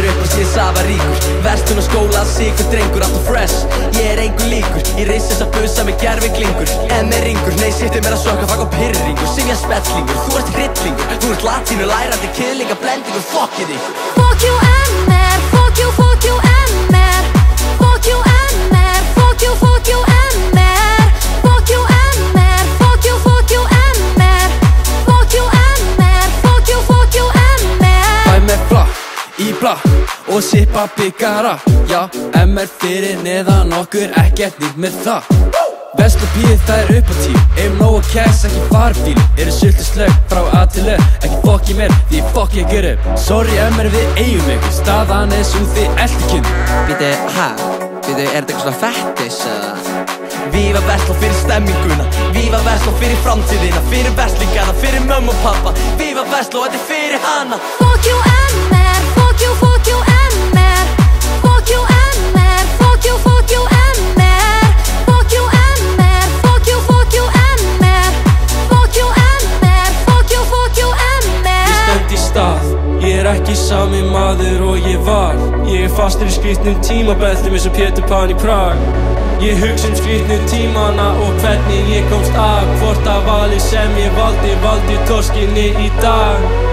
alveg upp og sé safa ríkur. Verslun og skóla, sigur drengur, alltaf fresh. Ég engu líkur, ég reis þessa bussa með gerviglingur. með ringur, nei sittu mér að sökka, fag og pirringur. Simja spetslingur, þú ert hryllingur. Þú ert latínu, lærandi, kiðlinga, blendingur. Fuckið ykkur. Fuck you MR, fuck you MR. Fuck you MR, fuck you MR. Fuck you MR, fuck you MR. Fuck you MR, fuck you MR. Fæ með flakk í blakk og sippa byggara. Já, MR fyrir neðan okkur, ekkert nýtt með það. Vestlupíð það upp á tíu, nóg að cash, ekki farbíl. Sultu slögg frá A til Ö, ekki fokk í mér, því fokk ég ykkur upp. Sorry MR, við eigum ykkur, staðan svo þið elti kynn. Býtu, býtu, þetta eitthvað svona fettis, eða? Víva Versló fyrir stemminguna, Víva Versló fyrir framtíðina, fyrir verslingana, fyrir mömmu og pappa. Víva Versló, þetta fyrir hana. Fuck you MR, fuck you MR. Fuck you MR, fuck you MR. Fuck you MR, fuck you MR. Fuck you MR, fuck you MR. Ég stend í stað, ég ekki sami maður og ég var. Ég fastur í skrýtnum tímabeltum eins og Pétur Pan í Prag. Ég hugsa skrýtnu tímana og hvernig ég komst af. Hvort að valið sem ég valdi torskinni í dag.